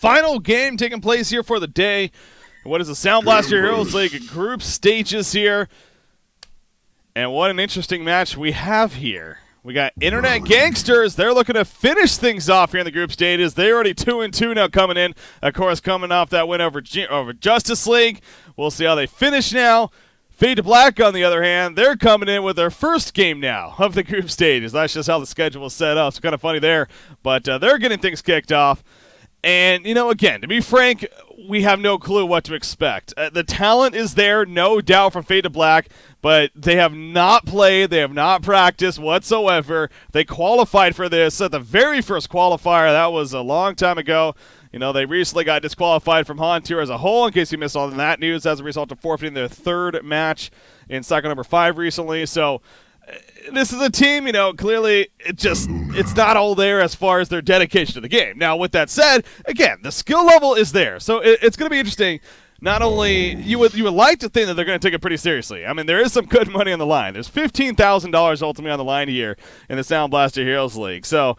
Final game taking place here for the day. What is the SoundBlaster Heroes League group stages here? And what an interesting match we have here. We got Internet Gangsters. They're looking to finish things off here in the group stages. They're already 2-2 now coming in. Of course, coming off that win over Justice League. We'll see how they finish now. Fade to Black, on the other hand, they're coming in with their first game now of the group stages. That's just how the schedule was set up. It's kind of funny there. But they're getting things kicked off. And, again, to be frank, we have no clue what to expect. The talent is there, no doubt, from Fade to Black, but they have not played, they have not practiced whatsoever. They qualified for this at the very first qualifier. That was a long time ago. They recently got disqualified from Han Tier as a whole, in case you missed all of that news, as a result of forfeiting their third match in cycle number 5 recently. So this is a team, clearly it's not all there as far as their dedication to the game. Now, with that said, again, the skill level is there. So it's going to be interesting. Not only, you would like to think that they're going to take it pretty seriously. I mean, there is some good money on the line. There's $15,000 ultimately on the line here in the SoundBlaster Heroes League. So,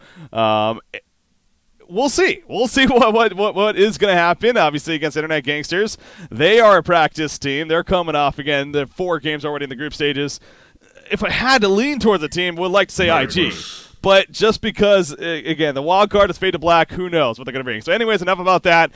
we'll see. We'll see what is going to happen, obviously, against Internet Gangsters. They are a practice team. They're coming off, again, the 4 games already in the group stages. If I had to lean towards a team, would like to say IG. But just because, again, the wild card is Fade to Black, who knows what they're going to bring. So anyways, enough about that.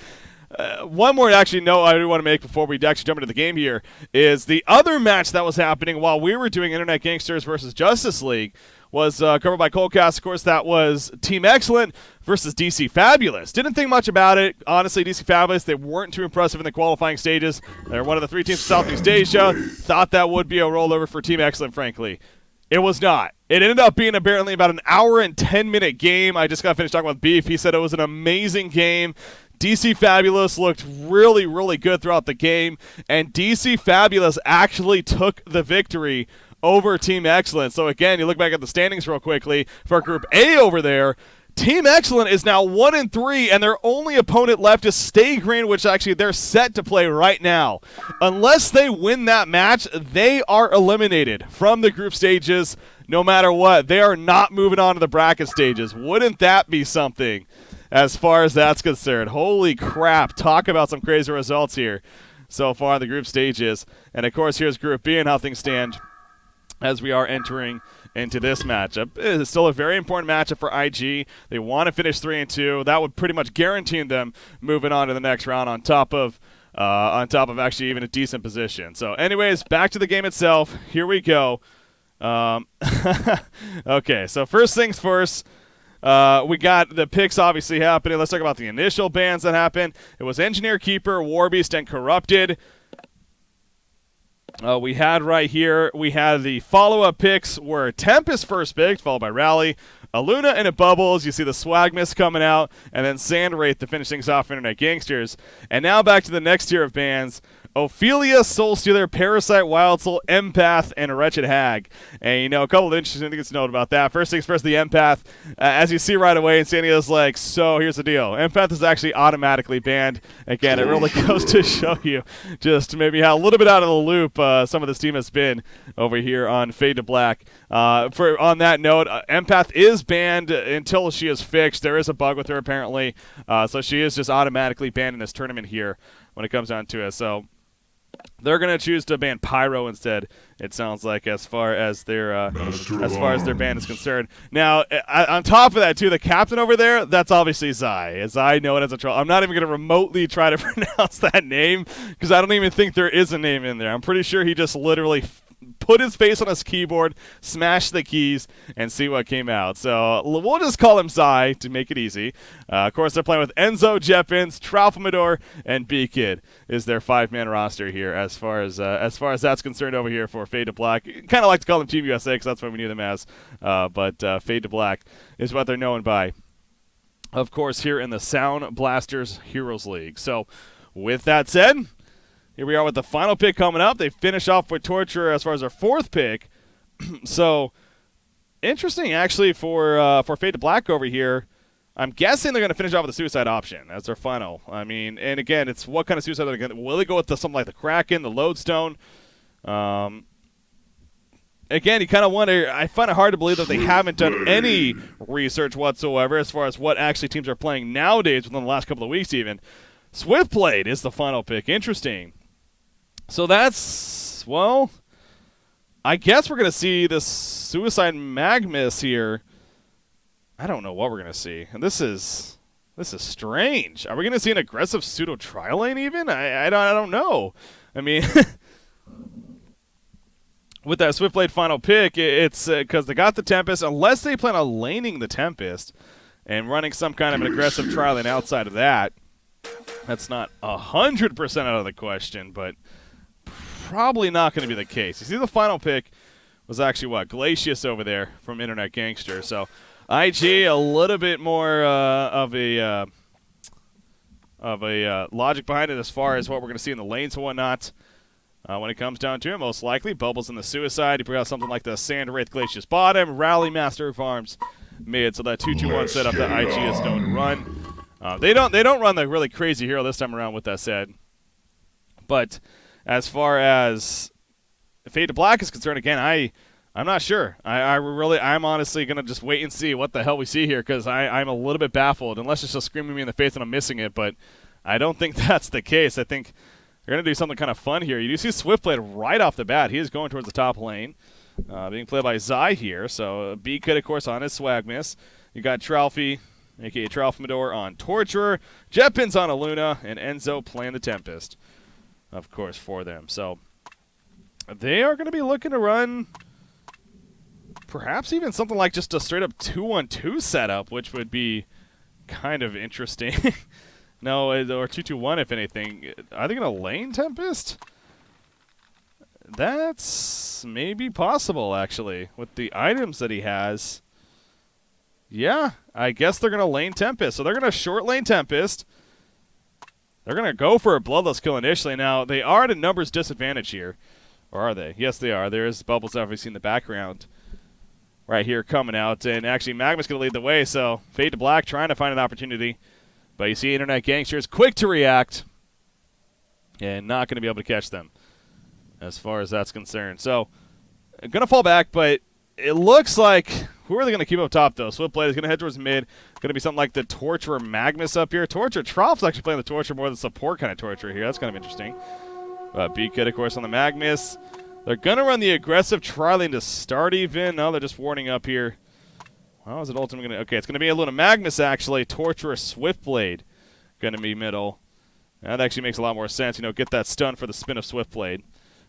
One more note I do want to make before we actually jump into the game here is the other match that was happening while we were doing Internet Gangsters versus Justice League was covered by Coldcast. Of course, that was Team Excellent versus DC Fabulous. Didn't think much about it. Honestly, DC Fabulous, they weren't too impressive in the qualifying stages. They're one of the 3 teams from Southeast Asia. Thought that would be a rollover for Team Excellent, frankly. It was not. It ended up being apparently about an hour and 10-minute game. I just got finished talking with Beef. He said it was an amazing game. DC Fabulous looked really, really good throughout the game, and DC Fabulous actually took the victory over Team Excellent. So again, you look back at the standings real quickly for Group A over there. Team Excellent is now 1-3, and their only opponent left is Stay Green, which actually they're set to play right now. Unless they win that match, they are eliminated from the group stages no matter what. They are not moving on to the bracket stages. Wouldn't that be something as far as that's concerned? Holy crap. Talk about some crazy results here so far in the group stages. And, of course, here's Group B and how things stand as we are entering into this matchup. It's still a very important matchup for IG. They want to finish 3-2. That would pretty much guarantee them moving on to the next round on top of actually even a decent position. So anyways, back to the game itself. Here we go. Okay, so first things first. We got the picks obviously happening. Let's talk about the initial bans that happened. It was Engineer Keeper, Warbeast, and Corrupted. We had right here, we had the follow-up picks were Tempest first picked, followed by Rally, Aluna and a Bubbles. You see the Swag Mist coming out, and then Sandwraith to finish things off Internet Gangsters. And now back to the next tier of bands. Ophelia, Soul Stealer, Parasite, Wild Soul, Empath, and a Wretched Hag. And, a couple of interesting things to note about that. First things first, the Empath. As you see right away, Insanio's like, so here's the deal. Empath is actually automatically banned. Again, it really goes to show you just maybe how a little bit out of the loop some of this team has been over here on Fade to Black. On that note, Empath is banned until she is fixed. There is a bug with her, apparently. So she is just automatically banned in this tournament here when it comes down to it. So they're going to choose to ban Pyro instead, it sounds like, as far as their ban is concerned. Now, on top of that, too, the captain over there, that's obviously Zai. As I know it as a troll. I'm not even going to remotely try to pronounce that name because I don't even think there is a name in there. I'm pretty sure he just literally put his face on his keyboard, smash the keys, and see what came out. So we'll just call him Zai to make it easy. Of course, they're playing with Enzo, Jeppins, Tralfamador, and B-Kid is their 5-man roster here as far as that's concerned over here for Fade to Black. Kind of like to call them Team USA because that's what we knew them as. But Fade to Black is what they're known by, of course, here in the SoundBlasters Heroes League. So with that said, here we are with the final pick coming up. They finish off with Torture as far as their 4th pick. So, interesting, actually, for Fade to Black over here. I'm guessing they're going to finish off with the Suicide option as their final. I mean, and again, it's what kind of Suicide they're going to. Will they go with something like the Kraken, the Lodestone? again, you kind of wonder, I find it hard to believe that they haven't done any research whatsoever as far as what actually teams are playing nowadays within the last couple of weeks even. Swiftblade is the final pick. Interesting. So that's, well, I guess we're going to see this Suicide Magmus here. I don't know what we're going to see. And this is strange. Are we going to see an aggressive pseudo tri-lane even? I don't know. I mean, with that Swiftblade final pick, it's because they got the Tempest. Unless they plan on laning the Tempest and running some kind of an aggressive tri-lane outside of that, that's not 100% out of the question, but probably not going to be the case. You see, the final pick was actually what? Glacius over there from Internet Gangster. So IG a little bit more of a logic behind it as far as what we're going to see in the lanes and whatnot. When it comes down to it, most likely Bubbles in the Suicide. You bring out something like the Sand Wraith Glacius bottom, Rally Master Farms mid. So that 2-2-1 setup that IG is known to run. They don't run the really crazy hero this time around. With that said, but as far as Fade to Black is concerned, again, I'm not sure. I'm honestly gonna just wait and see what the hell we see here, because I'm a little bit baffled. Unless it's just screaming me in the face and I'm missing it, but I don't think that's the case. I think they're gonna do something kind of fun here. You do see Swiftblade right off the bat. He is going towards the top lane, being played by Zai here. So B Kid, of course, on his swag miss. You got Tralfie, a.k.a. Tralfamador, on Torturer. Jetpin's on Aluna, and Enzo playing the Tempest, of course, for them. So they are going to be looking to run perhaps even something like just a straight-up 2-1-2 setup, which would be kind of interesting. No, or 2-2-1 if anything. Are they going to lane Tempest? That's maybe possible, actually, with the items that he has. Yeah, I guess they're going to lane Tempest. So they're going to short lane Tempest. They're going to go for a Bloodlust kill initially. Now, they are at a numbers disadvantage here. Or are they? Yes, they are. There is Bubbles obviously in the background right here coming out. And actually, Magma's going to lead the way. So Fade to Black trying to find an opportunity. But you see Internet Gangsters quick to react. And not going to be able to catch them as far as that's concerned. So, going to fall back, but it looks like... Who are they going to keep up top, though? Swiftblade is going to head towards mid. Going to be something like the Torturer Magmus up here. Torturer Troph's actually playing the Torturer more than support kind of Torturer here. That's kind of interesting. B-Kid, of course, on the Magmus. They're going to run the aggressive tri-lane to start even. No, they're just warning up here. How is it ultimately going to... Okay, it's going to be a Luna Magmus, actually. Torturer Swiftblade going to be middle. That actually makes a lot more sense. You know, get that stun for the spin of Swiftblade.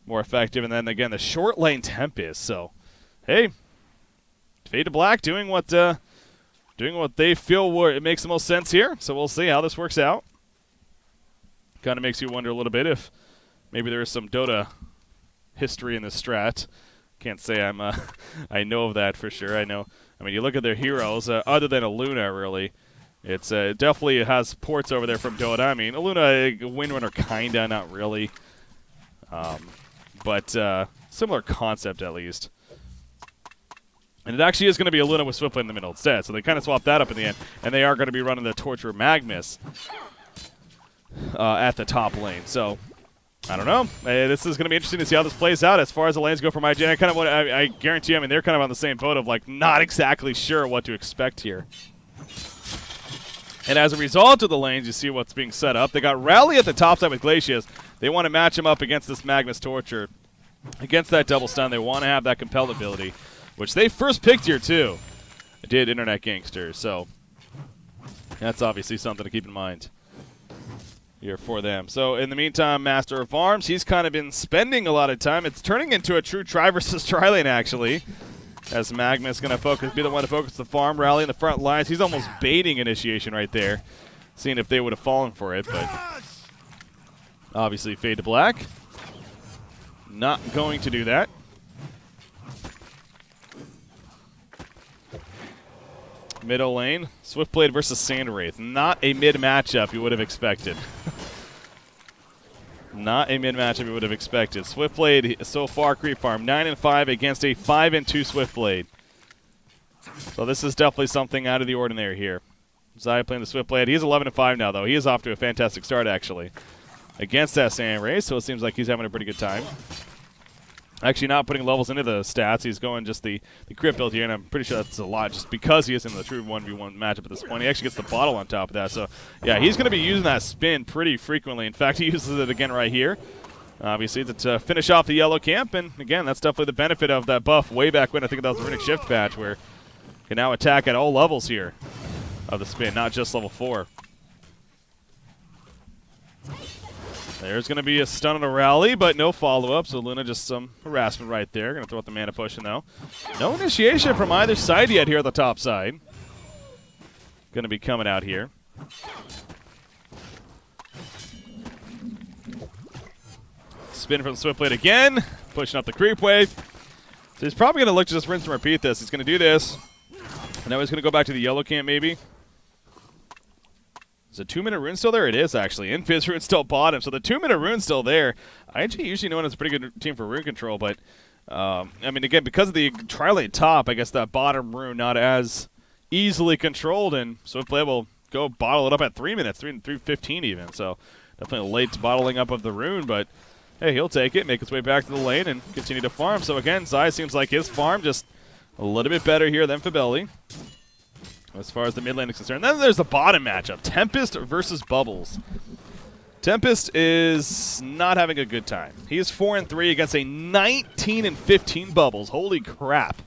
More effective. And then, again, the short lane Tempest. So, hey... Fade to Black doing what they feel it makes the most sense here. So we'll see how this works out. Kind of makes you wonder a little bit if maybe there is some Dota history in this strat. Can't say I know of that for sure. I mean, you look at their heroes, other than Aluna, really. It's definitely has ports over there from Dota. I mean, Aluna, Windrunner, kinda, not really. But similar concept at least. And it actually is going to be Aluna with Swiftblade in the middle instead. So they kind of swapped that up in the end. And they are going to be running the Torturer Magmus at the top lane. So, I don't know. This is going to be interesting to see how this plays out as far as the lanes go for IG. And I guarantee you, I mean, they're kind of on the same boat of, like, not exactly sure what to expect here. And as a result of the lanes, you see what's being set up. They got Rally at the top side with Glacius. They want to match him up against this Magmus Torture. Against that double stun, they want to have that compelled ability, which they first picked here, too. It did Internet Gangster, so that's obviously something to keep in mind here for them. So, in the meantime, Master of Arms, he's kind of been spending a lot of time. It's turning into a true try versus try lane, actually, as Magma's going to be the one to focus the farm, Rally in the front lines. He's almost baiting initiation right there, seeing if they would have fallen for it, but obviously Fade to Black. Not going to do that. Middle lane, Swiftblade versus Sand Wraith. Not a mid matchup you would have expected. Not a mid matchup you would have expected. Swiftblade so far creep farm 9-5 against a 5-2 Swiftblade. So this is definitely something out of the ordinary here. Zai playing the Swiftblade. He's 11-5 now though. He is off to a fantastic start actually against that Sand Wraith. So it seems like he's having a pretty good time. Actually not putting levels into the stats. He's going just the crit build here, and I'm pretty sure that's a lot just because he is in the true 1v1 matchup at this point. He actually gets the bottle on top of that. So, yeah, he's going to be using that spin pretty frequently. In fact, he uses it again right here, obviously, to finish off the yellow camp. And, again, that's definitely the benefit of that buff way back when. I think that was the Runic Shift patch where you can now attack at all levels here of the spin, not just level 4. There's going to be a stun on a rally, but no follow-up, so Luna just some harassment right there. Going to throw out the mana potion, though. No initiation from either side yet here at the top side. Going to be coming out here. Spin from the Swift Blade again, pushing up the creep wave. So he's probably going to look to just rinse and repeat this. He's going to do this, and now he's going to go back to the yellow camp, maybe. Is a 2-minute rune still there? It is, actually. Invis rune still bottom, so the 2-minute rune's still there. IG usually known as a pretty good team for rune control, but, I mean, again, because of the Trilane top, I guess that bottom rune not as easily controlled, and Swiftblade will go bottle it up at 3 minutes, 3:15 even, so definitely a late bottling up of the rune, but, hey, he'll take it, make his way back to the lane, and continue to farm. So, again, Zai seems like his farm just a little bit better here than Fabelli, as far as the mid lane is concerned. Then there's the bottom matchup, Tempest versus Bubbles. Tempest is not having a good time. He is 4-3 against a 19-15 Bubbles. Holy crap.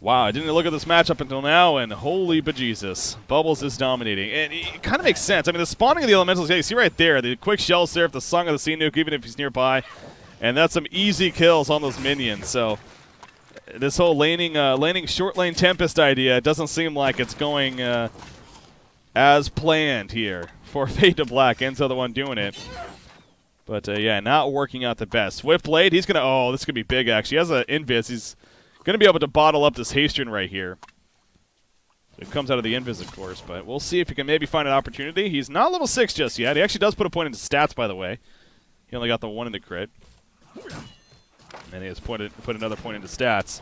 Wow, I didn't look at this matchup until now, and holy bejesus. Bubbles is dominating. And it kind of makes sense. I mean, the spawning of the elementals, yeah, you see right there, the quick shell surf, the Song of the Sea Nuke, even if he's nearby. And that's some easy kills on those minions. So this whole laning short lane Tempest idea doesn't seem like it's going as planned here for Fade to Black. Enzo the one doing it. But, yeah, not working out the best. Swiftblade, he's going to, oh, this could be big, actually. He has an invis. He's going to be able to bottle up this Hastrian right here. It comes out of the invis, of course, but we'll see if he can maybe find an opportunity. He's not level 6 just yet. He actually does put a point into stats, by the way. He only got the 1 in the crit. And he has put another point into stats.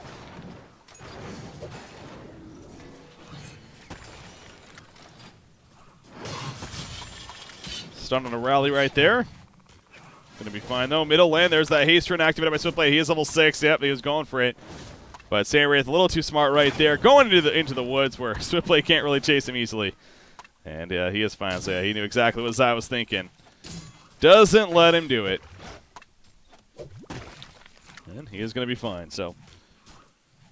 Stun on a rally right there. Going to be fine, though. Middle lane, there's that haste rune activated by Swiftblade. He is level 6. Yep, he was going for it. But Sandwraith a little too smart right there. Going into the woods where Swiftblade can't really chase him easily. And he is fine. So, yeah, he knew exactly what Zai was thinking. Doesn't let him do it. And he is going to be fine. So,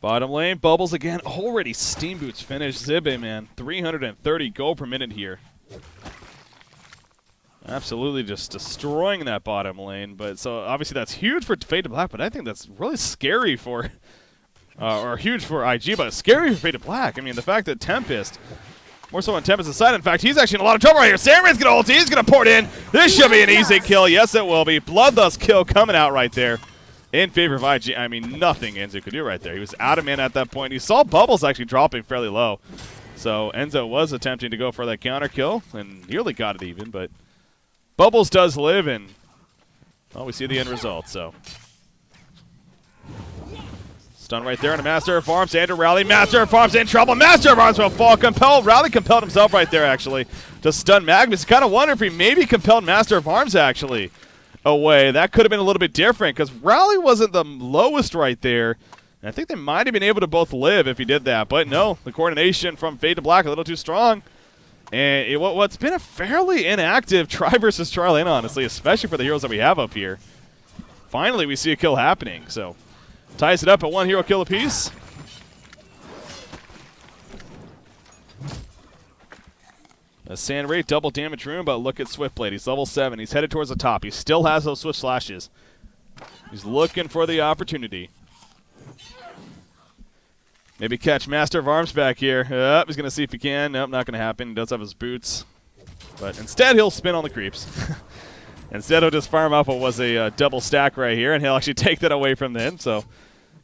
bottom lane, Bubbles again. Already Steam Boots finished. Zibe, man. 330 gold per minute here. Absolutely just destroying that bottom lane. But so, obviously, that's huge for Fade to Black, but I think that's really scary for, or huge for IG, but scary for Fade to Black. I mean, the fact that Tempest, more so on Tempest's side, in fact, he's actually in a lot of trouble right here. Sandman's going to ulti. He's going to port in. This should be an easy kill. Yes, it will be. Bloodlust kill coming out right there in favor of IG. I mean, nothing Enzo could do right there. He was out of mana at that point. He saw Bubbles actually dropping fairly low. So, Enzo was attempting to go for that counter kill and nearly got it even, but Bubbles does live, and well, we see the end result. So, stun right there on a Master of Arms and a rally. Master of Arms in trouble. Master of Arms will fall. Compelled. Rally compelled himself right there, actually, to stun Magnus. Kind of wonder if he maybe compelled Master of Arms, actually, away. That could have been a little bit different because Rally wasn't the lowest right there. And I think they might have been able to both live if he did that. But no, the coordination from Fade to Black a little too strong. And what's been a fairly inactive try versus try lane, honestly, especially for the heroes that we have up here. Finally, we see a kill happening. So, ties it up at 1 hero kill apiece. A Sandwraith double damage rune, but look at Swiftblade. He's level 7. He's headed towards the top. He still has those swift slashes. He's looking for the opportunity. Maybe catch Master of Arms back here. He's going to see if he can. Nope, not going to happen. He does have his boots. But instead, he'll spin on the creeps. Instead, he'll just farm up what was a double stack right here, and he'll actually take that away from them. So,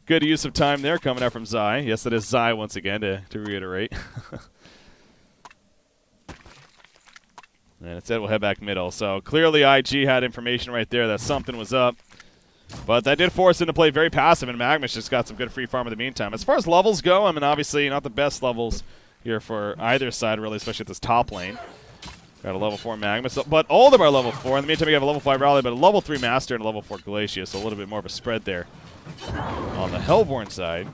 good use of time there coming out from Zai. Yes, that is Zai once again, to reiterate. And instead, we'll head back middle. So, clearly, IG had information right there that something was up. But that did force him to play very passive, and Magnus just got some good free farm in the meantime. As far as levels go, I mean, obviously not the best levels here for either side, really, especially at this top lane. Got a level 4 Magnus, but all of them are level 4. In the meantime, we have a level 5 Rally, but a level 3 Master and a level 4 Glacius, so a little bit more of a spread there on the Hellborn side.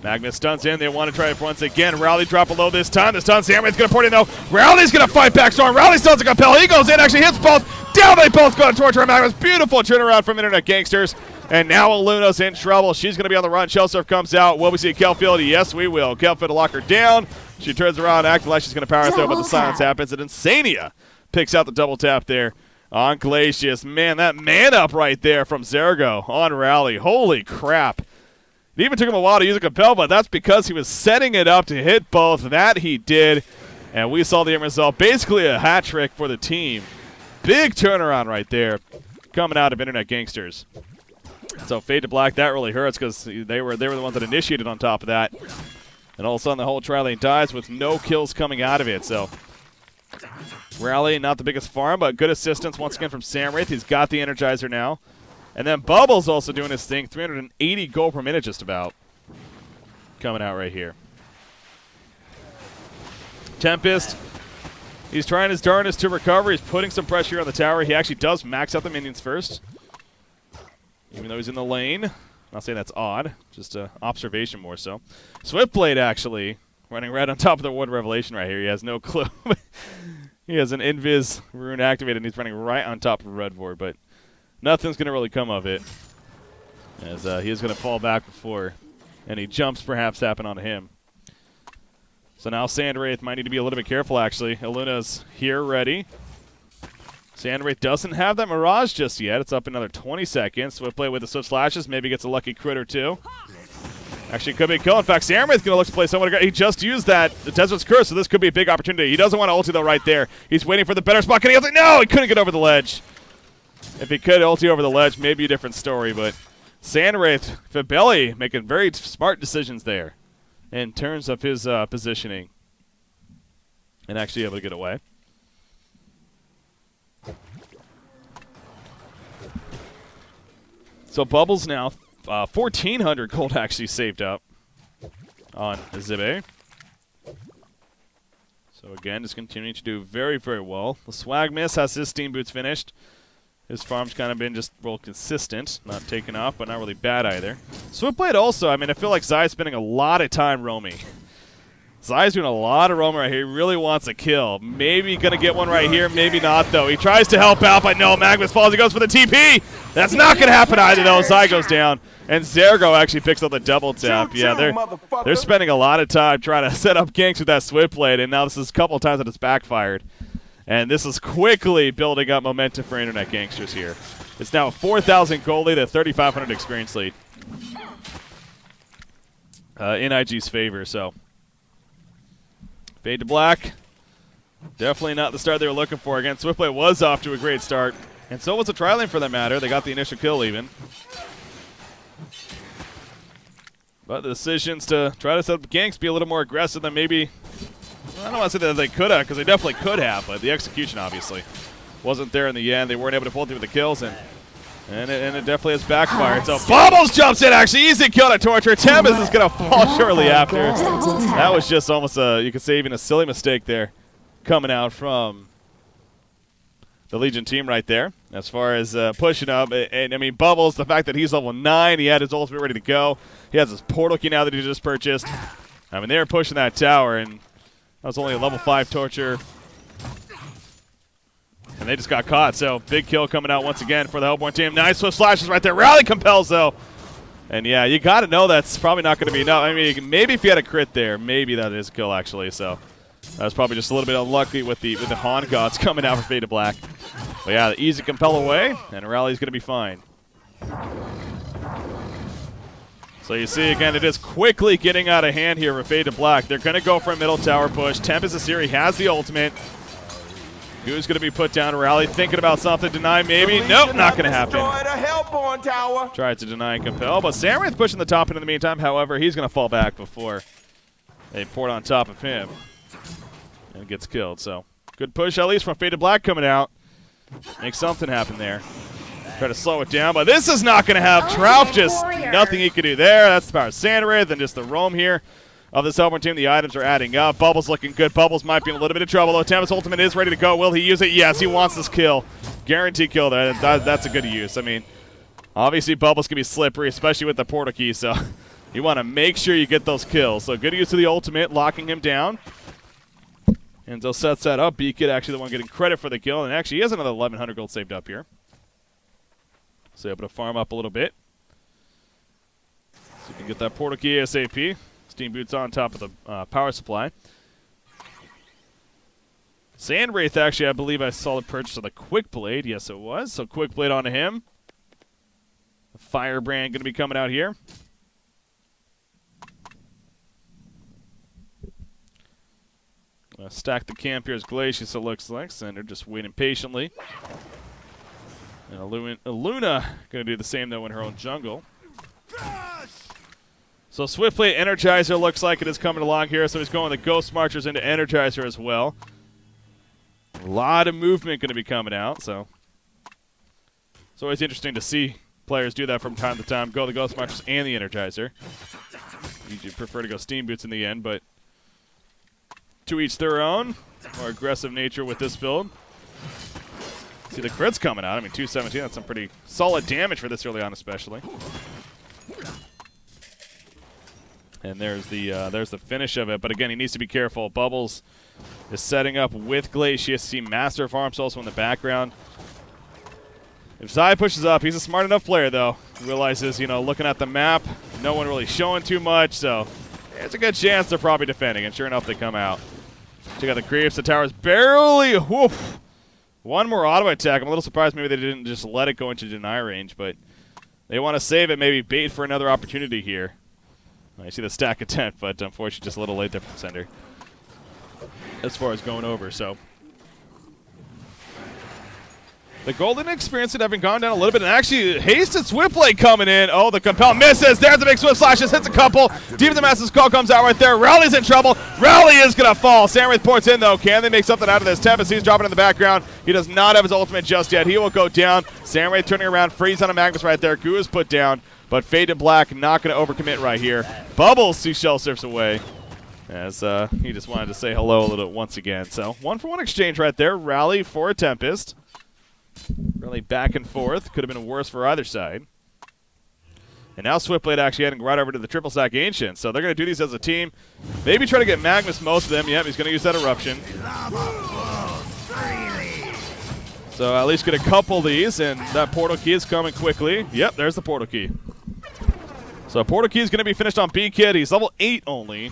Magnus stuns in. They want to try it once again. Rowley drop below this time. The stun Samway's going to port in, though. Rowley's going to fight back Storm. Rowley stuns a Compel. He goes in, actually hits both. Down they both go to Torture Magnus. Beautiful turnaround from Internet Gangsters. And now Aluna's in trouble. She's going to be on the run. Shellsurf comes out. Will we see Kelfield? Yes, we will. Kelfield will lock her down. She turns around, acting like she's going to power through, but the silence happens. And Insania picks out the double tap there on Glacius. Man, that man up right there from Zergo on Rally. Holy crap. It even took him a while to use a Compel, but that's because he was setting it up to hit both. That he did. And we saw the end result. Basically a hat trick for the team. Big turnaround right there coming out of Internet Gangsters. So Fade to Black, that really hurts because they were the ones that initiated on top of that. And all of a sudden the whole tri-lane dies with no kills coming out of it. So Rally, not the biggest farm, but good assistance once again from Samwraith. He's got the Energizer now. And then Bubbles also doing his thing. 380 gold per minute just about coming out right here. Tempest, he's trying his darndest to recover. He's putting some pressure on the tower. He actually does max out the minions first, even though he's in the lane. Not saying that's odd, just an observation more so. Swiftblade actually running right on top of the Wood Revelation right here. He has no clue. He has an Invis rune activated, and he's running right on top of Redvor, but nothing's going to really come of it, as he is going to fall back before any jumps perhaps happen on him. So now Sandwraith might need to be a little bit careful, actually. Aluna's here, ready. Sandwraith doesn't have that Mirage just yet. It's up another 20 seconds. Swiftblade with the Swift Slashes. Maybe gets a lucky crit or two. Actually, could be a kill. In fact, Sandwraith's going to look to play someone. He just used the Desert's Curse, so this could be a big opportunity. He doesn't want to ulti, though, right there. He's waiting for the better spot. Can he ulti? No, he couldn't get over the ledge. If he could ulti over the ledge, maybe a different story, but Sandwraith, Fibeli making very smart decisions there in terms of his positioning and actually able to get away. So Bubbles now 1,400 gold actually saved up on Zibe. So again, just continuing to do very, very well. The Swag Miss has his Steam Boots finished. His farm's kind of been just real consistent, not taken off, but not really bad either. Swiftblade also, I mean, I feel like Zai's spending a lot of time roaming. Zai's doing a lot of roaming right here. He really wants a kill. Maybe going to get one right here, maybe not, though. He tries to help out, but no, Magnus falls. He goes for the TP. That's not going to happen either, though. Zai goes down, and Zergo actually picks up the double tap. Yeah, they're spending a lot of time trying to set up ganks with that Swiftblade, and now this is a couple of times that it's backfired. And this is quickly building up momentum for Internet Gangsters here. It's now a 4,000 gold lead, a 3,500 experience lead in IG's favor. So Fade to Black, definitely not the start they were looking for. Again, Swiftblade was off to a great start, and so was the tri-lane for that matter. They got the initial kill even. But the decisions to try to set up ganks, be a little more aggressive than maybe, I don't want to say that they could have, because they definitely could have, but the execution obviously wasn't there in the end. They weren't able to pull through the kills, and it definitely has backfired. So Bubbles jumps in, actually easy kill to Torture. Tempest is going to fall shortly after. That was just almost you could say even a silly mistake there coming out from the Legion team right there as far as pushing up. And I mean, Bubbles, the fact that he's level 9, he had his ultimate ready to go. He has his portal key now that he just purchased. I mean, they were pushing that tower, and that was only a level 5 Torture. And they just got caught, so big kill coming out once again for the Hellborn team. Nice Swift Slashes right there. Rally compels, though. And, yeah, you got to know that's probably not going to be enough. I mean, maybe if you had a crit there, maybe that is a kill, actually. So that was probably just a little bit unlucky with the Han Gods coming out for Fade to Black. But, yeah, the easy compel away, and Rally's going to be fine. So you see, again, it is quickly getting out of hand here for Fade to Black. They're going to go for a middle tower push. Tempest is here. He has the ultimate. Who's going to be put down? Rally thinking about something. Deny maybe. Nope, not going to happen. Tried to deny and compel, but Samwraith pushing the top in the meantime. However, he's going to fall back before they port on top of him and gets killed. So good push, at least from Fade to Black coming out. Make something happen there. Try to slow it down, but this is not going to have Trout. Just nothing he could do there. That's the power of Sandwraith and just the roam here of this Hellborn team. The items are adding up. Bubbles looking good. Bubbles might be in a little bit of trouble, though. Tempest ultimate is ready to go. Will he use it? Yes, he wants this kill. Guaranteed kill there. That's a good use. I mean, obviously Bubbles can be slippery, especially with the portal key, so you want to make sure you get those kills. So good use of the ultimate, locking him down. Enzo sets that up. B-Kid actually the one getting credit for the kill, and actually he has another 1,100 gold saved up here. So able to farm up a little bit. So you can get that portal key ASAP. Steam boots on top of the power supply. Sand Wraith, actually, I believe I saw the purchase of the Quick Blade. Yes, it was. So Quick Blade onto him. The Firebrand going to be coming out here. Stack the camp here as Glacius, it looks like. Cinder just waiting patiently. And Aluna going to do the same, though, in her own jungle. So Swiftblade Energizer looks like it is coming along here. So he's going the Ghost Marchers into Energizer as well. A lot of movement going to be coming out. So it's always interesting to see players do that from time to time. Go the Ghost Marchers and the Energizer. Usually prefer to go Steam Boots in the end, but to each their own. More aggressive nature with this build. See the crits coming out. I mean, 217, that's some pretty solid damage for this early on especially. And there's the finish of it. But again, he needs to be careful. Bubbles is setting up with Glacius. See Master of Arms also in the background. If Zai pushes up, he's a smart enough player, though. He realizes, looking at the map, no one really showing too much, so there's a good chance they're probably defending. And sure enough, they come out. Check out the creeps. The tower's barely, woof. One more auto attack. I'm a little surprised maybe they didn't just let it go into deny range, but they want to save it, maybe bait for another opportunity here. I see the stack of 10, but unfortunately just a little late there from Cinder as far as going over. So the golden experience having gone down a little bit, and actually hasted Swiftblade coming in. Oh, the compel misses. There's the big Swift Slashes, hits a couple. Demon the Master's Call comes out right there. Rowley's in trouble. Rowley is going to fall. Samwraith ports in, though. Can they make something out of this? Tempest, he's dropping in the background. He does not have his ultimate just yet. He will go down. Samwraith turning around, freeze on a Magnus right there. Goo is put down, but Fade to Black not going to overcommit right here. Bubbles seashell surfs away as he just wanted to say hello a little once again. So 1-for-1 exchange right there. Rally for a Tempest. Really back and forth. Could have been worse for either side. And now Swiftblade actually heading right over to the triple stack Ancient. So they're going to do these as a team. Maybe try to get Magnus most of them. Yep, he's going to use that Eruption. So at least get a couple of these, and that portal key is coming quickly. Yep, there's the portal key. So portal key is going to be finished on B-Kid. He's level 8 only.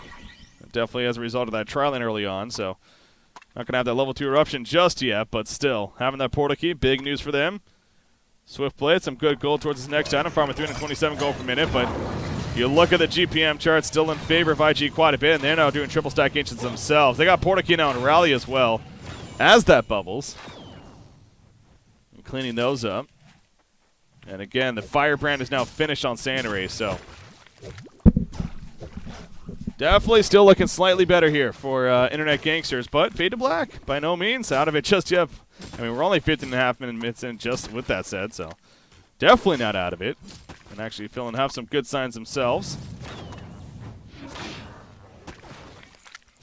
Definitely as a result of that trialing early on. So not going to have that level 2 Eruption just yet, but still, having that portal key, big news for them. Swiftblade, some good gold towards his next item, farming 327 gold per minute, but you look at the GPM chart, still in favor of IG quite a bit, and they're now doing triple stack Ancients themselves. They got portal key now and Rally as well, as that Bubbles. And cleaning those up. And again, the Firebrand is now finished on Sandray, so definitely still looking slightly better here for Internet Gangsters, but Fade to Black, by no means out of it just yet. I mean, we're only 15.5 minutes in just with that said, so definitely not out of it. And actually feeling have some good signs themselves.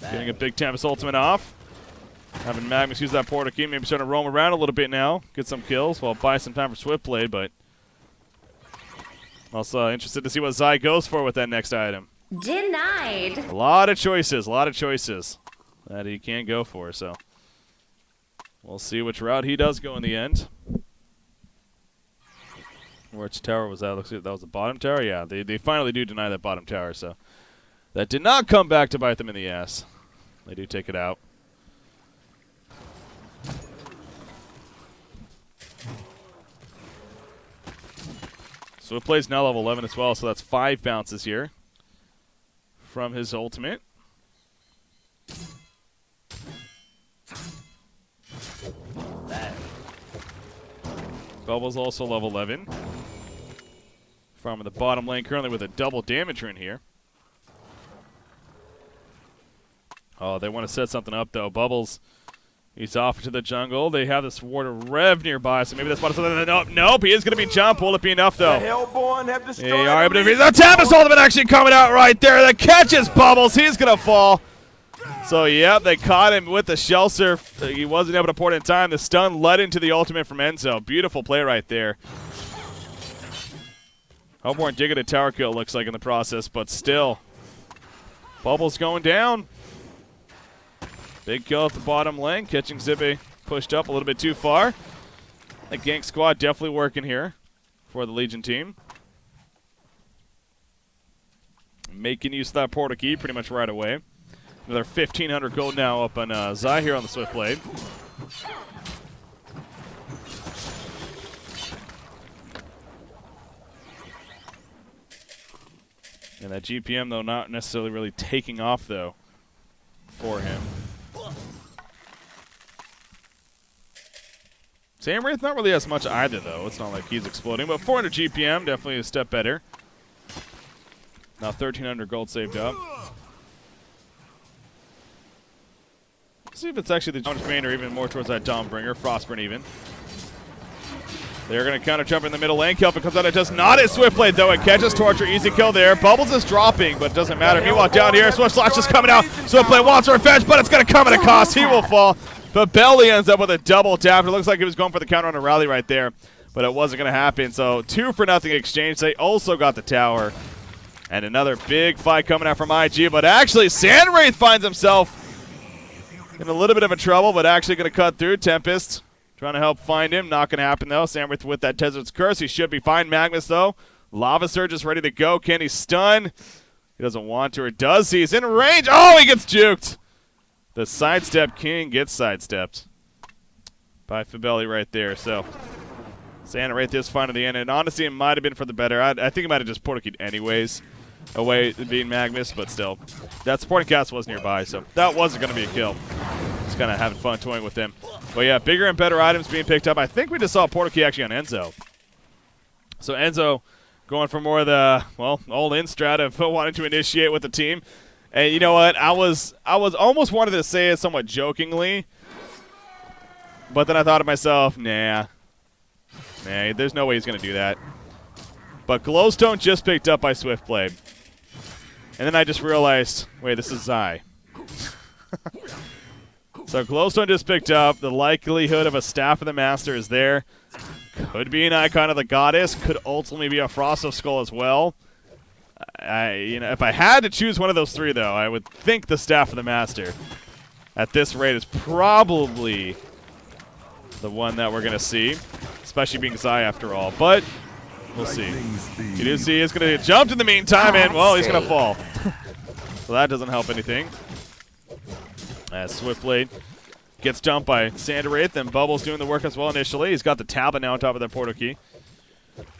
Getting a big Tempest ultimate off. Having Magnus use that portal key, maybe starting to roam around a little bit now, get some kills, while buy some time for Swiftblade, but also interested to see what Zai goes for with that next item. Denied. A lot of choices that he can go for, so we'll see which route he does go in the end. Which tower was that? Looks like that was the bottom tower? Yeah, they finally do deny that bottom tower, so that did not come back to bite them in the ass. They do take it out. Swiftblade's now level 11 as well, so that's 5 bounces here from his ultimate. Bubbles also level 11. Farming the bottom lane currently with a double damager in here. Oh, they want to set something up though. Bubbles He's off into the jungle. They have this ward of Rev nearby, so maybe that's what it's. Nope, he is going to be jump. Will it be enough, though? The Hellborn have destroyed They are able to defeat the Tempest Ultimate actually coming out right there. The catches Bubbles. He's going to fall. So, yep, they caught him with the Shell Surf. He wasn't able to port in time. The stun led into the ultimate from Enzo. Beautiful play right there. Hellborn did get a tower kill, looks like, in the process, but still. Bubbles going down. Big kill at the bottom lane, catching Zippy pushed up a little bit too far. The gank squad definitely working here for the Legion team. Making use of that portal key pretty much right away. Another 1,500 gold now up on Zai here on the Swiftblade. And that GPM, though, not necessarily really taking off, though, for him. Sam Wraith not really as much either, though. It's not like he's exploding, but 400 GPM, definitely a step better. Now 1,300 gold saved up. Let's see if it's actually the Jones main or even more towards that Dawnbringer. Frostburn even. They're going to counter jump in the middle lane. Kelvin comes out. It does not hit Swiftblade, though. It catches Torture. Easy kill there. Bubbles is dropping, but it doesn't matter. Meanwhile, down here, Swift Slash is coming out. Swiftblade wants revenge, but it's going to come at a cost. He will fall. But Belly ends up with a double tap. It looks like he was going for the counter on a rally right there, but it wasn't going to happen. So 2-for-0 exchange. They also got the tower. And another big fight coming out from IG, but actually Sandwraith finds himself in a little bit of a trouble, but actually going to cut through. Tempest trying to help find him. Not going to happen, though. Sandwraith with that Desert's Curse. He should be fine. Magnus, though. Lava Surge is ready to go. Can he stun? He doesn't want to, or does he? He's in range. Oh, he gets juked. The Sidestep King gets sidestepped by Fabelli right there. So Sandwraith is fine at the end, and honestly, it might have been for the better. I think he might have just portal-keyed anyways, away being Magnus, but still. That supporting cast was nearby, so that wasn't going to be a kill. Just kind of having fun toying with him. But yeah, bigger and better items being picked up. I think we just saw a portal key actually on Enzo. So Enzo going for more of the, well, all-in strat of wanting to initiate with the team. And you know what? I was almost wanted to say it somewhat jokingly, but then I thought to myself, nah, there's no way he's going to do that. But Glowstone just picked up by Swiftblade. And then I just realized, wait, this is Zai. So Glowstone just picked up. The likelihood of a Staff of the Master is there. Could be an Icon of the Goddess. Could ultimately be a Frost of Skull as well. If I had to choose one of those three, though, I would think the Staff of the Master at this rate is probably the one that we're going to see, especially being Zai after all. But we'll see. You do see he's going to get jumped in the meantime, and, well, he's going to fall. So that doesn't help anything. As Swiftblade gets jumped by Sandwraith, and Bubbles doing the work as well initially. He's got the tablet now on top of that portal key.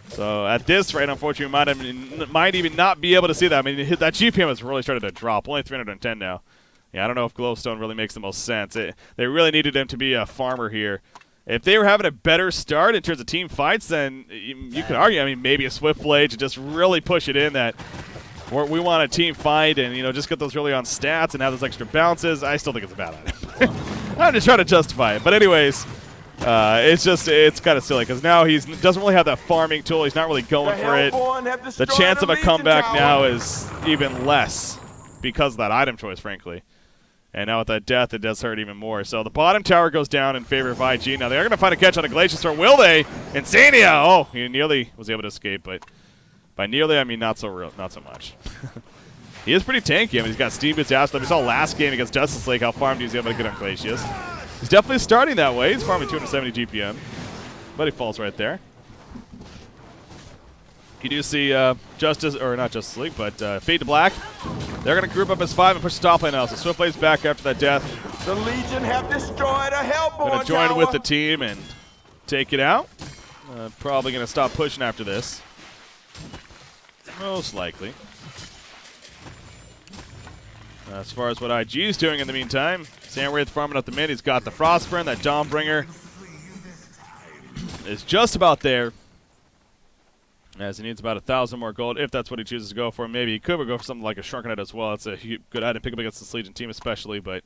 So at this rate, unfortunately, we might even not be able to see that. I mean, that GPM has really started to drop. Only 310 now. Yeah, I don't know if Glowstone really makes the most sense. They really needed him to be a farmer here. If they were having a better start in terms of team fights, then you could argue, I mean, maybe a Swiftblade to just really push it in that we want a team fight and, just get those really on stats and have those extra bounces. I still think it's a bad item. I'm just trying to justify it. But anyways, it's kind of silly because now he doesn't really have that farming tool. He's not really going for it. The chance of a comeback now is even less because of that item choice, frankly. And now with that death, it does hurt even more. So the bottom tower goes down in favor of IG. Now they're going to find a catch on a Glacier Storm. Will they? Insania! Oh, he nearly was able to escape, but by nearly, I mean not so much. He is pretty tanky. I mean, he's got Steam Boots, Ashley. We saw last game against Justice Lake how farmed he was able to get on Glacius. He's definitely starting that way. He's farming 270 GPM, but he falls right there. You do see not Justice League, but Fade to Black. They're going to group up as 5 and push the top lane now. So Swiftblade's back after that death. The Legion have destroyed a Hellborn Going to join tower. with the team and take it out. Probably going to stop pushing after this. Most likely. As far as what IG is doing in the meantime, Sandwraith farming up the mid. He's got the Frostburn. That Dawnbringer is just about there. As he needs about 1,000 more gold, if that's what he chooses to go for. Maybe he could go for something like a Shrunken Head as well. It's a good item to pick up against this Legion team especially, but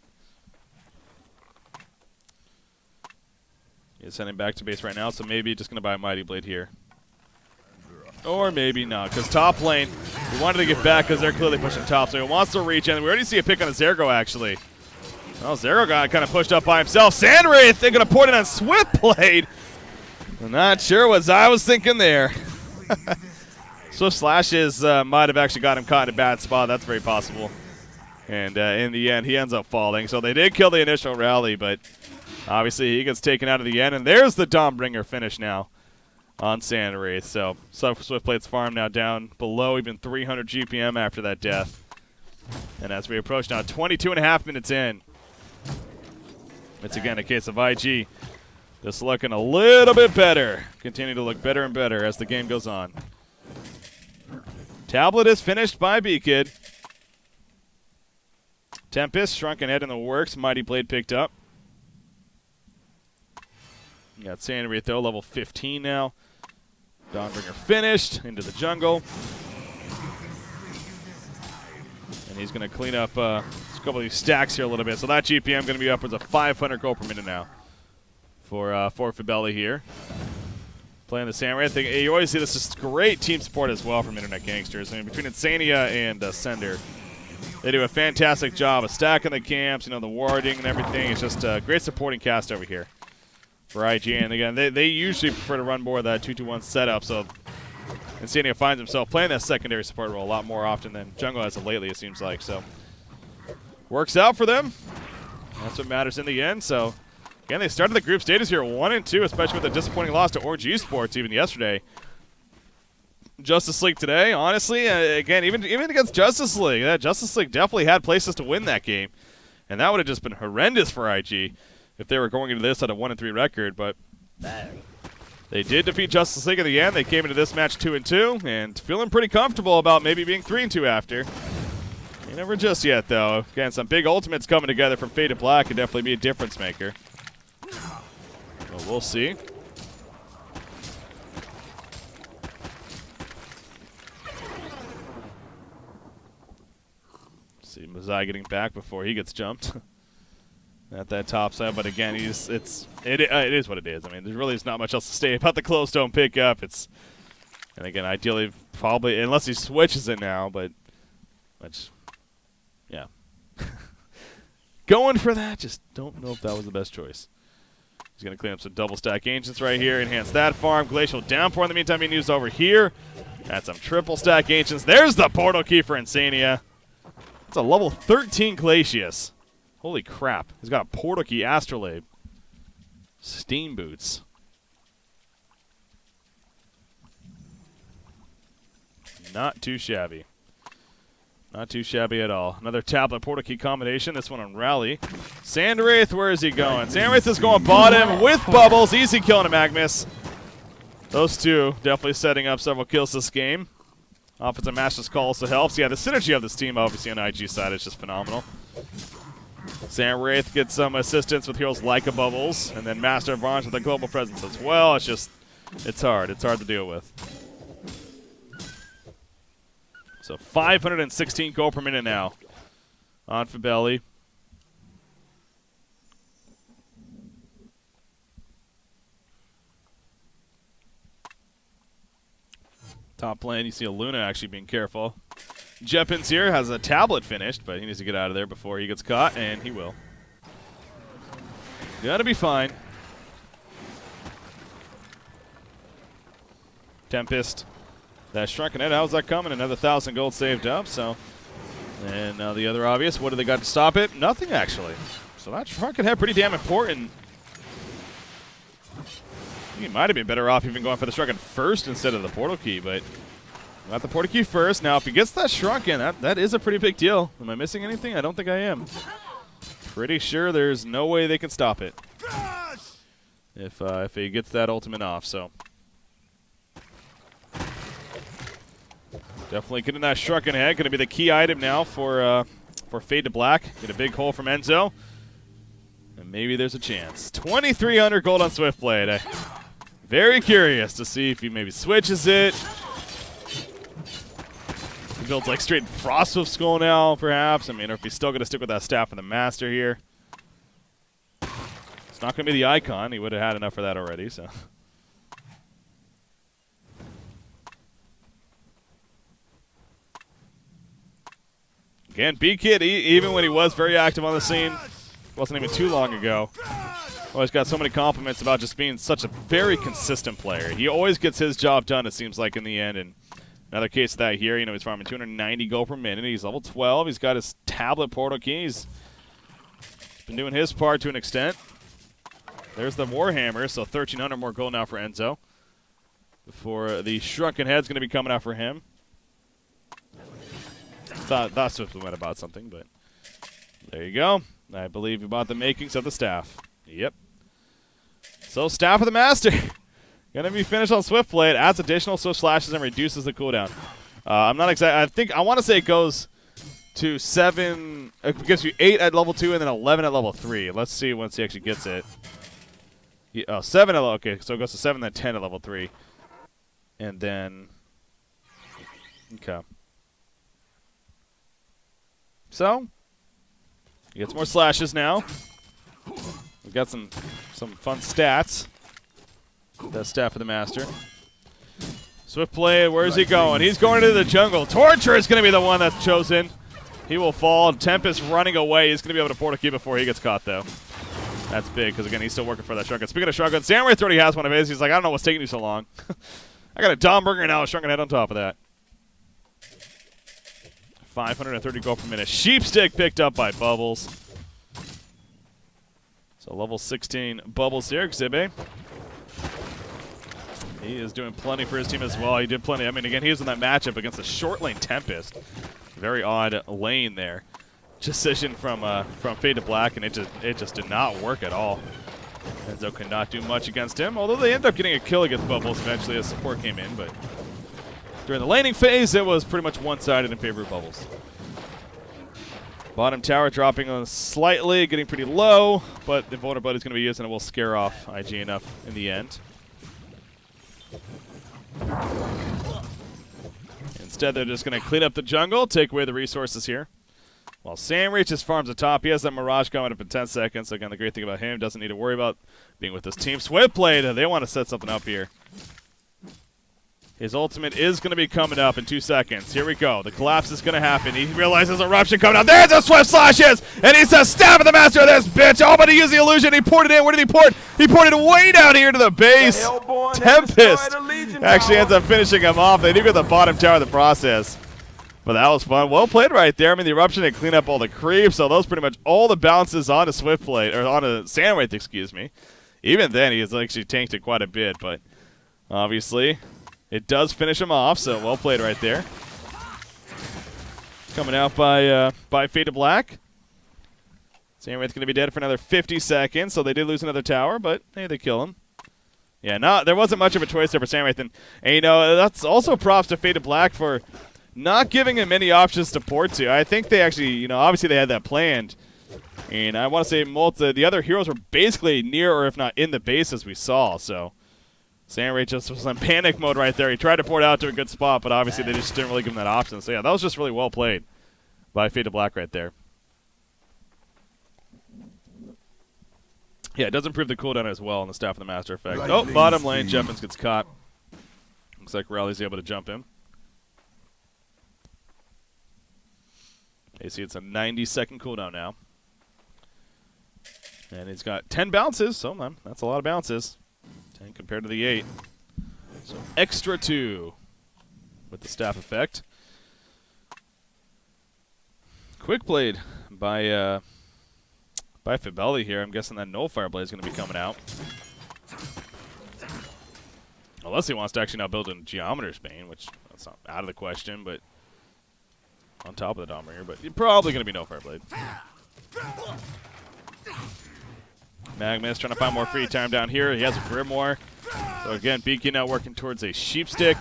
He's sending back to base right now, so maybe just going to buy a Mighty Blade here. Or maybe not, because top lane, we wanted to get back because they're clearly pushing top, so he wants to reach in. We already see a pick on a Zergo, actually. Well, Zergo got kind of pushed up by himself. Sandwraith, they're going to put it on Swiftblade. I'm not sure what I was thinking there. Swift Slashes might have actually got him caught in a bad spot. That's very possible. And in the end, he ends up falling. So they did kill the initial rally, but obviously he gets taken out of the end. And there's the Dawnbringer finish now on Sandwraith. So Swiftblade's farm now down below even 300 GPM after that death. And as we approach now 22.5 minutes in, it's again a case of IG just looking a little bit better. Continue to look better and better as the game goes on. Tablet is finished by B-Kid. Tempest, Shrunken Head in the works. Mighty Blade picked up. You got Sandwraith though, level 15 now. Dawnbringer finished into the jungle. And he's going to clean up a couple of these stacks here a little bit. So that GPM going to be upwards of 500 gold per minute now for Fibelli here. Playing the Sandwraith thing. You always see this is great team support as well from Internet Gangsters. I mean, between Insania and Sender, they do a fantastic job of stacking the camps, the warding and everything. It's just a great supporting cast over here for IG. And again, they usually prefer to run more of that 2-2-1 setup. So Insania finds himself playing that secondary support role a lot more often than Jungle has lately, it seems like. So works out for them. That's what matters in the end. So again, they started the group stages here 1-2, especially with a disappointing loss to Org Sports even yesterday. Justice League today, honestly, again, even against Justice League, that Justice League definitely had places to win that game, and that would have just been horrendous for IG if they were going into this at a 1-3 record. But they did defeat Justice League in the end. They came into this match 2-2, and feeling pretty comfortable about maybe being 3-2 after. You never just yet, though. Again, some big ultimates coming together from Faded Black could definitely be a difference maker. Well, we'll see. See Mazai getting back before he gets jumped at that top side, but again, it is what it is. I mean, there really is not much else to say about the Closestone pickup. And again, ideally, probably unless he switches it now, but yeah, going for that. Just don't know if that was the best choice. He's going to clean up some double stack ancients right here, enhance that farm. Glacial Downpour in the meantime being used over here. Add some triple stack ancients. There's the portal key for Insania. It's a level 13 Glacius. Holy crap. He's got a portal key Astrolabe. Steam boots. Not too shabby. Not too shabby at all. Another tablet portal key combination. This one on Rally. Sandwraith, where is he going? Sandwraith is going bottom with Bubbles. Easy kill on a Magmus. Those two definitely setting up several kills this game. Offensive Master's Call also helps. Yeah, the synergy of this team, obviously, on the IG side is just phenomenal. Sandwraith gets some assistance with heroes like a Bubbles, and then Master of Arms with a global presence as well. It's hard. It's hard to deal with. So 516 gold per minute now on Fibelli. Top lane, you see Luna actually being careful. Jeppins here has a tablet finished, but he needs to get out of there before he gets caught, and he will. Gotta be fine. Tempest. That Shrunken Head, how's that coming? Another 1,000 gold saved up, so. And now the other obvious, what do they got to stop it? Nothing, actually. So that Shrunken Head pretty damn important. He might have been better off even going for the Shrunken first instead of the portal key, but got the portal key first. Now, if he gets that Shrunken, that is a pretty big deal. Am I missing anything? I don't think I am. Pretty sure there's no way they can stop it if he gets that ultimate off. So definitely getting that Shrunken Head. Going to be the key item now for Fade to Black. Get a big hole from Enzo. And maybe there's a chance. 2,300 gold on Swiftblade. Very curious to see if he maybe switches it. He builds like straight Frostwolf Skull now, perhaps. I mean, or if he's still going to stick with that staff for the Master here. It's not going to be the icon. He would have had enough for that already, so. Again, B-Kid, even when he was very active on the scene, wasn't even too long ago, always got so many compliments about just being such a very consistent player. He always gets his job done, it seems like, in the end. And another case of that here, you know, he's farming 290 gold per minute. He's level 12. He's got his tablet portal key. He's been doing his part to an extent. There's the Warhammer, so 1,300 more gold now for Enzo. Before the Shrunken Head's going to be coming out for him. Thought Swift went about something, but there you go. I believe about the makings of the staff. Yep. So Staff of the Master. Going to be finished on Swift Blade. Adds additional Swift Slashes and reduces the cooldown. I'm not exact. I want to say it goes to 7. It gives you 8 at level 2 and then 11 at level 3. Let's see once he actually gets it. 7 at level. Okay, so it goes to 7 then 10 at level 3. And then. Okay. So, he gets more slashes now. We've got some fun stats. That's Staff of the Master. Swift play, where's he going? He's going into the jungle. Torture is going to be the one that's chosen. He will fall. Tempest running away. He's going to be able to portal key before he gets caught, though. That's big, because, again, he's still working for that Shrunken. Speaking of Shrunken, Samwraith already has one of his. He's like, I don't know what's taking you so long. I got a Dom Burger now, a Shrunken Head on top of that. 530 gold per minute. Sheepstick picked up by Bubbles. So level 16 Bubbles here, Xibe. He is doing plenty for his team as well. He did plenty. I mean, again, he was in that matchup against the short lane Tempest. Very odd lane there. Decision from Fade to Black, and it just did not work at all. Enzo could not do much against him, although they ended up getting a kill against Bubbles eventually as support came in, but during the laning phase, it was pretty much one-sided in favor of Bubbles. Bottom tower dropping on slightly, getting pretty low, but the vulnerability is going to be used, and it will scare off IG enough in the end. Instead, they're just going to clean up the jungle, take away the resources here. While Sam reaches farms the top, he has that Mirage coming up in 10 seconds. Again, the great thing about him, doesn't need to worry about being with his team. Swift played, they want to set something up here. His ultimate is going to be coming up in 2 seconds. Here we go. The collapse is going to happen. He realizes eruption coming out. There's a Swift Slashes! And he says, Staff of the Master of this bitch! Oh, but he used the illusion. He poured it in. Where did he pour it? He poured it way down here to the base. Tempest actually ends up finishing him off. They do get the bottom tower in the process. But that was fun. Well played right there. I mean, the eruption didn't clean up all the creeps, so those pretty much all the bounces on a Swift Blade, or on a Sandwraith, excuse me. Even then, he has actually tanked it quite a bit, but obviously it does finish him off, so well played right there. Coming out by Fade to Black. Sandwraith's going to be dead for another 50 seconds, so they did lose another tower, but hey, they kill him. Yeah, there wasn't much of a choice there for Sandwraith, and you know, that's also props to Fade to Black for not giving him many options to port to. I think they actually, you know, obviously they had that planned. And I want to say the other heroes were basically near or if not in the base as we saw, so Sandwraith just was in panic mode right there. He tried to port out to a good spot, but obviously they just didn't really give him that option. So yeah, that was just really well played by Fade to Black right there. Yeah, it does improve the cooldown as well on the Staff of the Master effect. Oh, bottom lane, Jeffins gets caught. Looks like Raleig's able to jump him. You see it's a 90-second cooldown now. And he's got 10 bounces, so that's a lot of bounces. 10 compared to the 8. So extra 2 with the staff effect. Quick Blade by Fibelli here. I'm guessing that Nullfire Blade is going to be coming out. Unless he wants to actually now build a Geometer's Bane, which that's not out of the question, but on top of the Dominator, but you're probably going to be no Fireblade. Magnus trying to find more free time down here. He has a Grimoire. So again, Beaky now working towards a Sheepstick.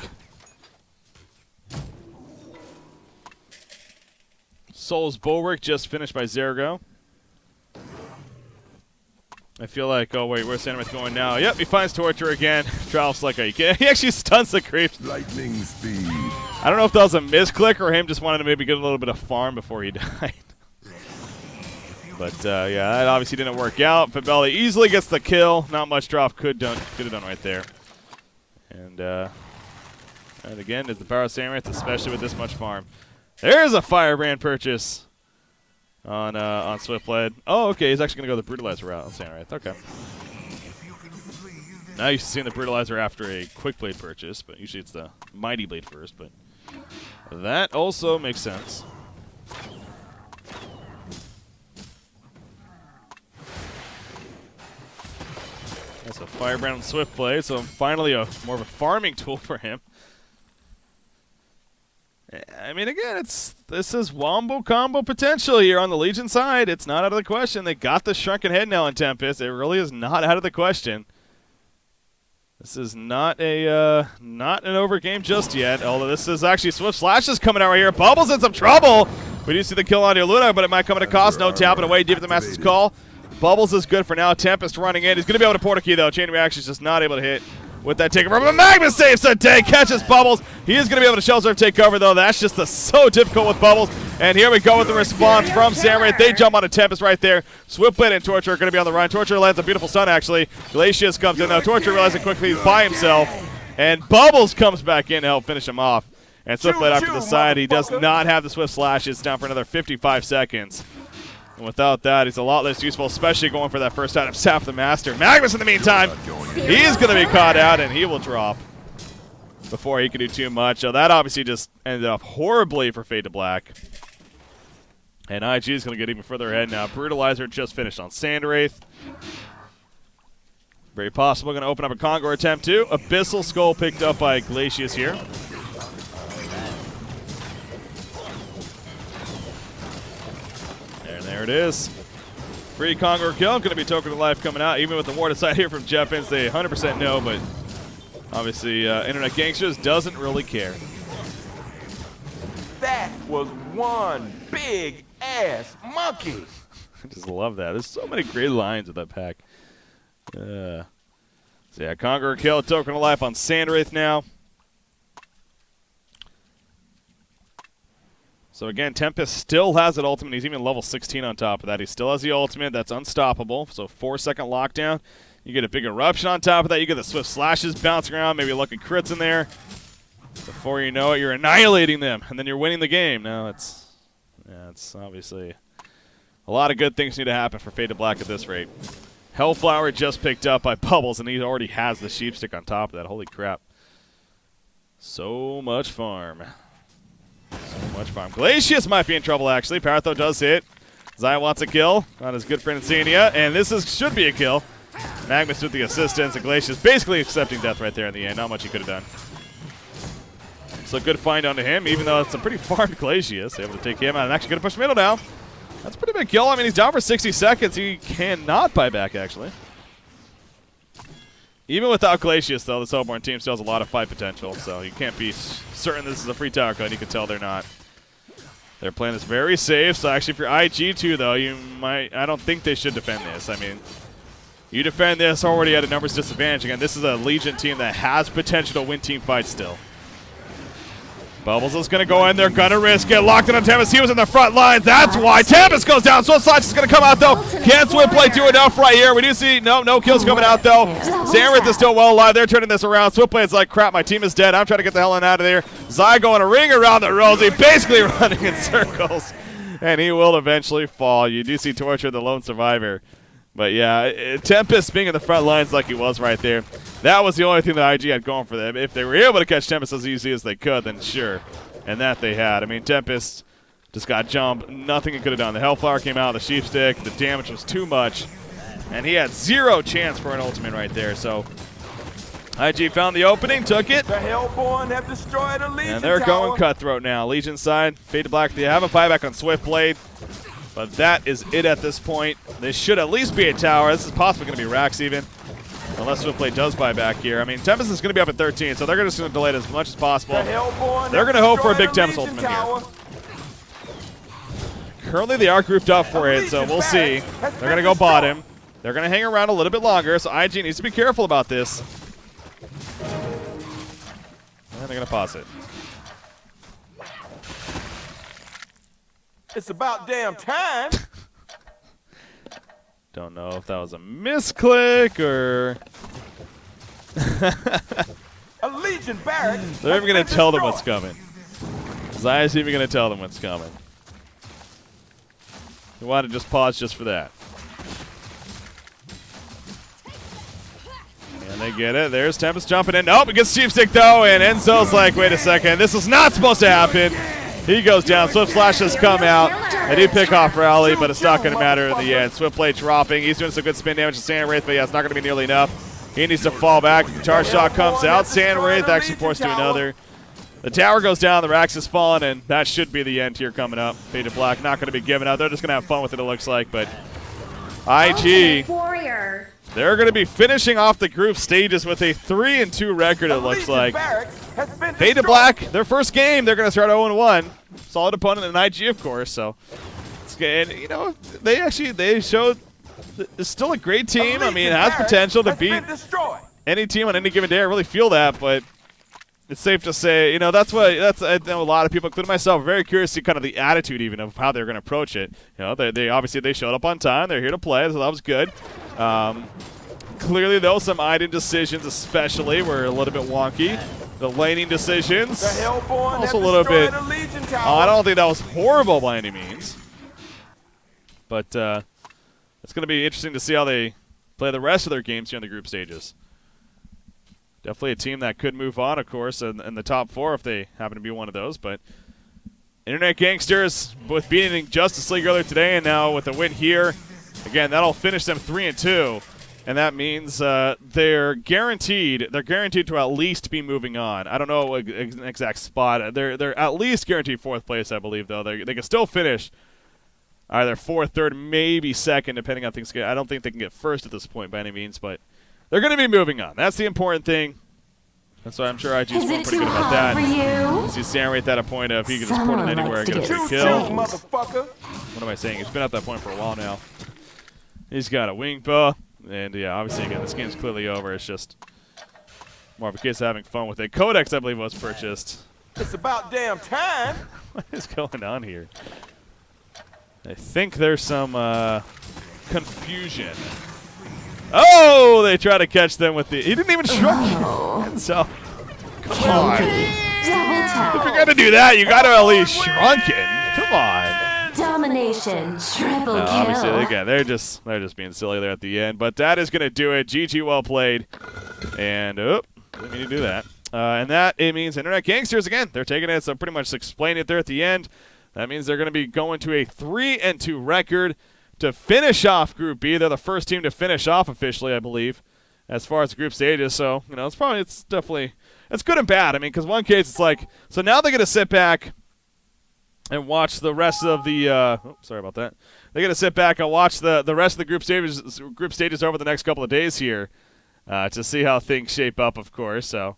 Soul's Bulwark just finished by Zergo. I feel like, oh wait, where's Sandwraith going now? Yep, he finds Torture again. Tralf's like, he actually stuns the creeps. Lightning speed. I don't know if that was a misclick or him just wanted to maybe get a little bit of farm before he died. But, yeah, that obviously didn't work out. Fabelli easily gets the kill. Not much drop could have done right there. And again, is the power of Samurai, especially with this much farm. There's a Firebrand purchase on Swiftblade. Oh, okay, he's actually going to go the Brutalizer route on Samurai. Okay. Now you've seen the Brutalizer after a Quick Blade purchase, but usually it's the Mighty Blade first. But that also makes sense. That's a Firebrand and Swiftblade, so finally more of a farming tool for him. I mean, again, this is wombo combo potential here on the Legion side. It's not out of the question. They got the Shrunken Head now in Tempest. It really is not out of the question. This is not an over game just yet. Although this is actually Swift Slashes coming out right here. Bubbles in some trouble. We do see the kill on Luna, but it might come at a cost. No tapping away. Deep at the Master's Call. Bubbles is good for now. Tempest running in. He's going to be able to port a key, though. Chain Reaction is just not able to hit with that takeover. But Magma saves the day. Catches Bubbles. He is going to be able to shell serve take cover, though. That's just so difficult with Bubbles. And here we go with the response from Samurai. They jump onto Tempest right there. Swiftblade and Torture are going to be on the run. Torture lands a beautiful stun, actually. Glacius comes in, though. Torture realizing quickly he's by himself. And Bubbles comes back in to help finish him off. And Swiftblade off to the side. He does not have the Swift Slashes. Down for another 55 seconds. And without that, he's a lot less useful, especially going for that first item, Staff of the Master. Magnus, in the meantime, he's going to be caught out, and he will drop before he can do too much. So that obviously just ended up horribly for Fade to Black. And IG is going to get even further ahead now. Brutalizer just finished on Sandwraith. Very possible going to open up a Kongor attempt, too. Abyssal Skull picked up by Glacius here. There it is. Free Kongor kill. Going to be Token of Life coming out. Even with the ward aside here from Jeffins, they 100% know, but obviously Internet Gangsters doesn't really care. That was one big ass monkey. I just love that. There's so many great lines with that pack. So yeah, Kongor kill. Token of Life on Sandwraith now. So again, Tempest still has it ultimate. He's even level 16 on top of that. He still has the ultimate. That's unstoppable. So 4-second lockdown. You get a big eruption on top of that. You get the Swift Slashes bouncing around. Maybe lucky crits in there. Before you know it, you're annihilating them, and then you're winning the game. Now it's obviously a lot of good things need to happen for Fade to Black at this rate. Hellflower just picked up by Bubbles, and he already has the Sheepstick on top of that. Holy crap. So much farm. So much farm. Glacius might be in trouble, actually. Paratho does hit. Zion wants a kill on his good friend Insania, and this should be a kill. Magnus with the assistance, and Glacius basically accepting death right there in the end. Not much he could have done. So good find onto him, even though it's a pretty farmed Glacius. Able to take him out and actually going to push middle now. That's a pretty big kill. I mean, he's down for 60 seconds. He cannot buy back, actually. Even without Glacius, though, this Hellborn team still has a lot of fight potential, so you can't be certain this is a free tower cut. You can tell they're not. They're playing this very safe, so actually if you're IG2, though, I don't think they should defend this. I mean, you defend this already at a numbers disadvantage. Again, this is a Legion team that has potential to win team fights still. Bubbles is going to go in there, going to risk it. Locked in on Tempest. He was in the front lines. That's why Tempest goes down. Swift Slash is going to come out, though. Can't Swiftblade do enough right here. We do see no kills coming out, though. Xamarinth is still well alive. They're turning this around. Swiftblade's like, crap, my team is dead. I'm trying to get the hell out of there. Zai going a ring around the rosy, basically running in circles. And he will eventually fall. You do see Torture, the lone survivor. But yeah, Tempest being in the front lines like he was right there, that was the only thing that IG had going for them. If they were able to catch Tempest as easy as they could, then sure. And that they had. I mean, Tempest just got jumped. Nothing he could have done. The Hellflower came out, the Sheepstick, the damage was too much. And he had zero chance for an ultimate right there. So IG found the opening, took it. The Hellborn have destroyed a Legion and they're tower. going Cutthroat now. Legion side, Fade to Black. They have a buyback on Swiftblade. But that is it at this point. This should at least be a tower. This is possibly going to be Rax even. Unless Swiftblade does buy back here. I mean, Tempest is going to be up at 13, so they're just going to delay it as much as possible. They're going to hope for a big Tempest ultimate here. Currently, they are grouped up for it, so we'll see. They're going to go bottom. They're going to hang around a little bit longer, so IG needs to be careful about this. And they're going to pause it. It's about damn time. Don't know if that was a misclick or... A Legion barracks. They're even going to tell them what's coming. Zaya's even going to tell them what's coming. We want to just pause just for that. And they get it. There's Tempest jumping in. Nope, it gets Cheap Stick though, and Enzo's like, wait a second, this is not supposed to happen. He goes down. Swift Slash has come out. They do pick off Rally, but it's not going to matter in the end. Swift Blade dropping. He's doing some good spin damage to Sand Wraith, but yeah, it's not going to be nearly enough. He needs to fall back. Charge shot comes out. Sand Wraith actually forced to another. The tower goes down. The Rax is falling, and that should be the end here coming up. Faded Black not going to be giving up. They're just going to have fun with it, it looks like. But IG, they're going to be finishing off the group stages with a 3-2 record, it looks like. Faded Black, their first game, they're going to start 0-1. Solid opponent in IG, of course. So, and, you know, they showed it's still a great team. I mean, it has potential to beat any team on any given day. I really feel that, but it's safe to say, you know, I know a lot of people, including myself, are very curious to kind of the attitude even of how they're going to approach it. You know, they obviously they showed up on time. They're here to play, so that was good. Clearly, though, some item decisions especially were a little bit wonky. The laning decisions, also a little bit. I don't think that was horrible by any means. But it's going to be interesting to see how they play the rest of their games here in the group stages. Definitely a team that could move on, of course, in the top 4 if they happen to be one of those. But Internet Gangsters, with beating Justice League earlier today and now with a win here, again, that'll finish them 3-2. And that means they're guaranteed to at least be moving on. I don't know an exact spot. They're at least guaranteed 4th place, I believe, though. They can still finish either 4th, 3rd, maybe 2nd, depending on things. I don't think they can get 1st at this point by any means, but they're going to be moving on. That's the important thing. That's why I'm sure IG's feeling pretty good about that. You see Sand Wraith at a point of he can just port it anywhere and get a free kill. What am I saying? He's been at that point for a while now. He's got a wing bow. And, yeah, obviously, again, this game's clearly over. It's just more of a case of having fun with it. Codex, I believe, was purchased. It's about damn time. What is going on here? I think there's some confusion. Oh, they try to catch them with the... He didn't even shrug. And so, come on. If you're going to do that, you got to at least shrunken. Come on. Domination, triple kill. Obviously, again, they're just being silly there at the end. But that is going to do it. GG, well played. And, didn't mean to do that. And that, it means Internet Gangsters, again, they're taking it. So pretty much explain it there at the end. That means they're going to be going to a 3-2 record to finish off Group B. They're the first team to finish off officially, I believe, as far as the group stages. So, you know, it's definitely good and bad. I mean, because one case it's like, so now they're going to sit back and watch the rest of the sorry about that. They're going to sit back and watch the rest of the group stages over the next couple of days here to see how things shape up, of course. So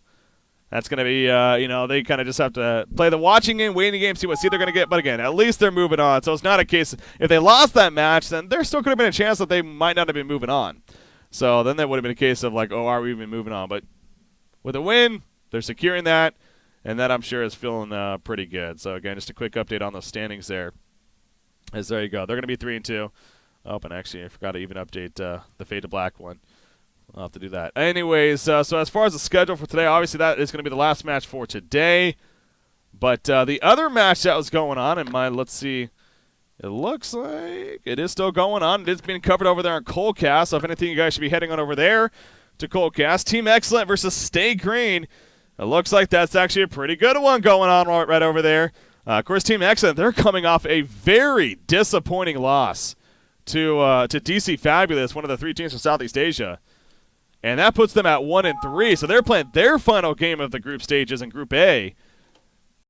that's going to be, you know, they kind of just have to play the watching game, waiting game, see what seed they're going to get. But again, at least they're moving on. So it's not a case, if they lost that match, then there still could have been a chance that they might not have been moving on. So then that would have been a case of like, oh, are we even moving on? But with a win, they're securing that. And that, I'm sure, is feeling pretty good. So, again, just a quick update on those standings there. As there you go. They're going to be 3-2. Oh, and actually, I forgot to even update the Fade to Black one. I'll have to do that. Anyways, so as far as the schedule for today, obviously that is going to be the last match for today. But the other match that was going on in mine, let's see. It looks like it is still going on. It is being covered over there on Coldcast. So, if anything, you guys should be heading on over there to Coldcast. Team Excellent versus Stay Green. It looks like that's actually a pretty good one going on right over there. Of course, Team Excellent, they're coming off a very disappointing loss to DC Fabulous, one of the 3 teams from Southeast Asia. And that puts them at 1-3. So they're playing their final game of the group stages in Group A.